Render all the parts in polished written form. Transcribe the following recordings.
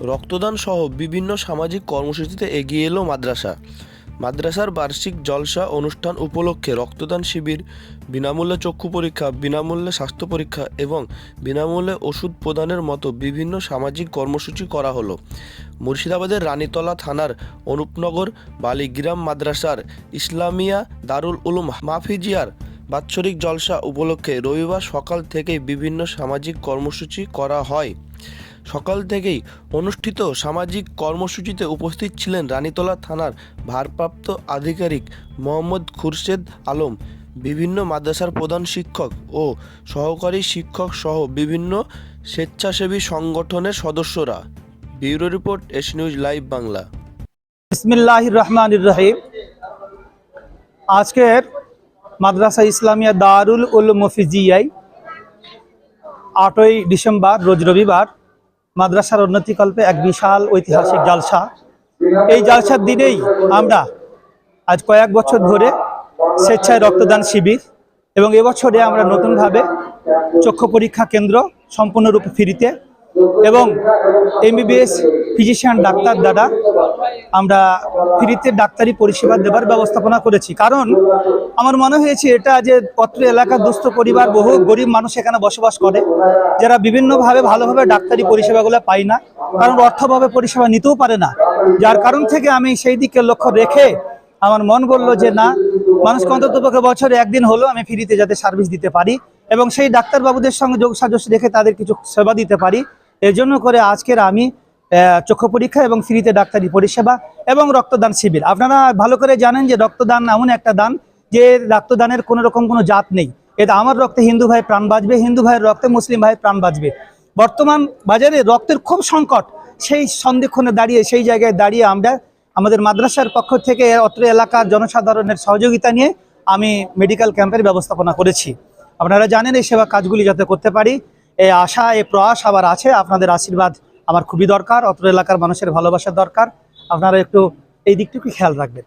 রক্তদান সহ বিভিন্ন সামাজিক কর্মসূচিতে এগিয়ে এলো মাদ্রাসা। মাদ্রাসার বার্ষিক জলসা অনুষ্ঠান উপলক্ষে রক্তদান শিবির, বিনামূল্যে চক্ষু পরীক্ষা, বিনামূল্যে স্বাস্থ্য পরীক্ষা এবং বিনামূল্যে ওষুধ প্রদানের মতো বিভিন্ন সামাজিক কর্মসূচি করা হলো। মুর্শিদাবাদের রানীতলা থানার অনুপনগর বালিগ্রাম মাদ্রাসার ইসলামিয়া দারুল উলুম মাহফিজিয়ার বাৎসরিক জলসা উপলক্ষে রবিবার সকাল থেকেই বিভিন্ন সামাজিক কর্মসূচি করা হয়। সকাল থেকেই অনুষ্ঠিত সামাজিক কর্মসূচিতে উপস্থিত ছিলেন রানীতলা থানার ভারপ্রাপ্ত আধিকারিক মোহাম্মদ খুরশেদ আলম, বিভিন্ন মাদ্রাসার প্রধান শিক্ষক ও সহকারী শিক্ষক সহ বিভিন্ন স্বেচ্ছাসেবী সংগঠনের সদস্যরা। Bureau report, S news live Bangla. বিসমিল্লাহির রহমানির রহিম। আজকের মাদ্রাসা ইসলামিয়া দারুল উলুম মাহফিজিয়ায় 8ই ডিসেম্বর রোজ রবিবার মাদ্রাসার উন্নতিকল্পে এক বিশাল ঐতিহাসিক জালসা। এই জালসার দিনেই আমরা আজ কয়েক বছর ধরে স্বেচ্ছায় রক্তদান শিবির এবং এবছরে আমরা নতুনভাবে চক্ষু পরীক্ষা কেন্দ্র সম্পূর্ণরূপে ফ্রিতে এবং এমবিবিএস ফিজিশিয়ান ডাক্তার দ্বারা আমরা ফ্রিতে ডাক্তারি পরিষেবা দেবার ব্যবস্থাপনা করেছি। কারণ আমার মনে হয়েছে এটা যে অত্র এলাকার দুস্থ পরিবার, বহু গরিব মানুষ এখানে বসবাস করে, যারা বিভিন্নভাবে ভালোভাবে ডাক্তারি পরিষেবাগুলো পায় না, কারণ অর্থভাবে পরিষেবা নিতেও পারে না। যার কারণ থেকে আমি সেই দিকে লক্ষ্য রেখে আমার মন বলল যে না, মানুষকে অন্ততপক্ষে বছরে একদিন হলো আমি ফ্রিতে যাতে সার্ভিস দিতে পারি এবং সেই ডাক্তারবাবুদের সঙ্গে যোগ সাজস রেখে তাদের কিছু সেবা দিতে পারি। এর জন্য করে আজকের আমি চক্ষু পরীক্ষা এবং ফ্রিতে ডাক্তারি পরিষেবা এবং রক্তদান শিবির। আপনারা ভালো করে জানেন যে রক্তদান এমন একটা দান যে রক্তদানের কোনো রকম কোনো জাত নেই। এটা আমার রক্তে হিন্দু ভাই প্রাণ বাঁচবে, হিন্দু ভাইয়ের রক্তে মুসলিম ভাই প্রাণ বাঁচবে। বর্তমান বাজারে রক্তের খুব সংকট, সেই সন্ধিক্ষণে দাঁড়িয়ে সেই জায়গায় দাঁড়িয়ে আমরা আমাদের মাদ্রাসার পক্ষ থেকে অত্র এলাকার জনসাধারণের সহযোগিতা নিয়ে আমি মেডিকেল ক্যাম্পের ব্যবস্থাপনা করেছি। আপনারা জানেন এই সেবা কাজগুলি যাতে করতে পারি, এই আশা, এই প্রয়াস আবার আছে। আপনাদের আশীর্বাদ আমার খুবই দরকার, অত্র এলাকার মানুষের ভালোবাসা দরকার। আপনারা একটু এই দিকটুকু খেয়াল রাখবেন।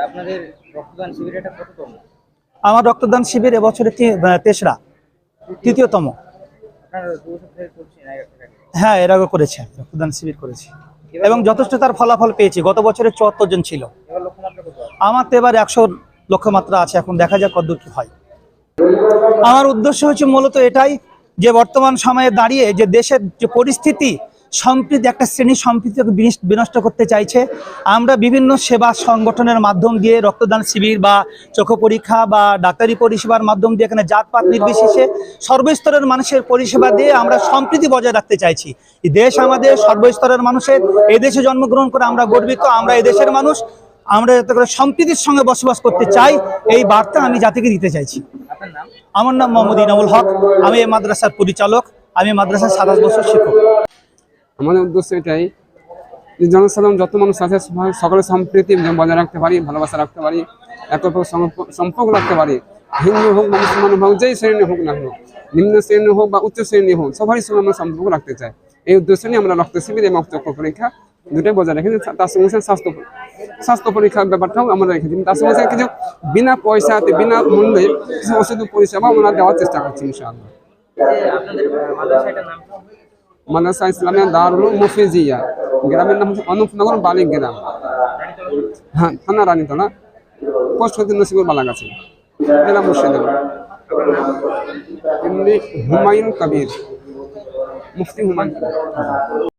আপনাদের রক্তদান শিবির এটা কততম? আমার রক্তদান শিবির এবছরে তৃতীয়তম। হ্যাঁ, এর আগে করেছে, রক্তদান শিবির করেছি এবং যথেষ্ট তার ফলাফল পেয়েছি। গত বছরে 74 জন ছিল, আমার তো এবার 100 লক্ষ্যমাত্রা আছে। এখন দেখা যাক কতদূর কি হয়। আমার উদ্দেশ্য হচ্ছে মূলত এটাই যে বর্তমান সময়ে দাঁড়িয়ে যে দেশের যে পরিস্থিতি, সম্প্রীতি, একটা শ্রেণীর সম্প্রীতিকে বিনষ্ট করতে চাইছে। আমরা বিভিন্ন সেবা সংগঠনের মাধ্যম দিয়ে রক্তদান শিবির বা চক্ষু পরীক্ষা বা ডাক্তারি পরিষেবার মাধ্যম দিয়ে এখানে জাতপাত নির্বিশেষে সর্বস্তরের মানুষের পরিষেবা দিয়ে আমরা সম্প্রীতি বজায় রাখতে চাইছি। এই দেশ আমাদের, সর্বস্তরের মানুষের, এই দেশে জন্মগ্রহণ করে আমরা গর্বিত। আমরা এই দেশের মানুষ, আমরা যাতে করে সম্প্রীতির সঙ্গে বসবাস করতে চাই, এই বার্তা আমি জাতিকে দিতে চাইছি। আমার নাম মোহাম্মদ ইনামুল হক, আমি এই মাদ্রাসার পরিচালক, আমি মাদ্রাসার 27 বছর শিক্ষক। আমাদের উদ্দেশ্য এটাই যে জনসাধারণ যত মানুষ আছে সকলের সম্প্রীতি বজায় রাখতে পারি, ভালোবাসা রাখতে পারি, একে সম্পর্ক রাখতে পারি। হিন্দু হোক বা মুসলমান হোক, যেই শ্রেণী হোক না হোক, নিম্ন শ্রেণী হোক বা উচ্চ শ্রেণী হোক, সবারই সঙ্গে আমরা সম্পর্ক রাখতে চাই। এই উদ্দেশ্য নিয়ে আমরা রক্ত শিবির এবং চক্ষু পরীক্ষা দুটোই বজায় রেখেছি। তার সঙ্গে স্বাস্থ্য পরীক্ষার ব্যাপারটাও আমরা রেখেছি। তার সঙ্গে কিছু বিনা পয়সাতে, বিনা মূল্যে কিছু ওষুধ পরিষেবা আমরা দেওয়ার চেষ্টা করছি ইনশাআল্লাহ। মাদ্রাসা ইসলামিয়া দারুল উলুম মাহফিজিয়া, গ্রামের নাম হচ্ছে অনুপনগর বালিগ্রাম, হ্যাঁ, থানা রানীতলা, পোস্ট হচ্ছে নসিবুর বালাগাছি, জেলা মুর্শিদাবাদ। হুমায়ুন কবির, মুফতি হুমায়ুন কবির।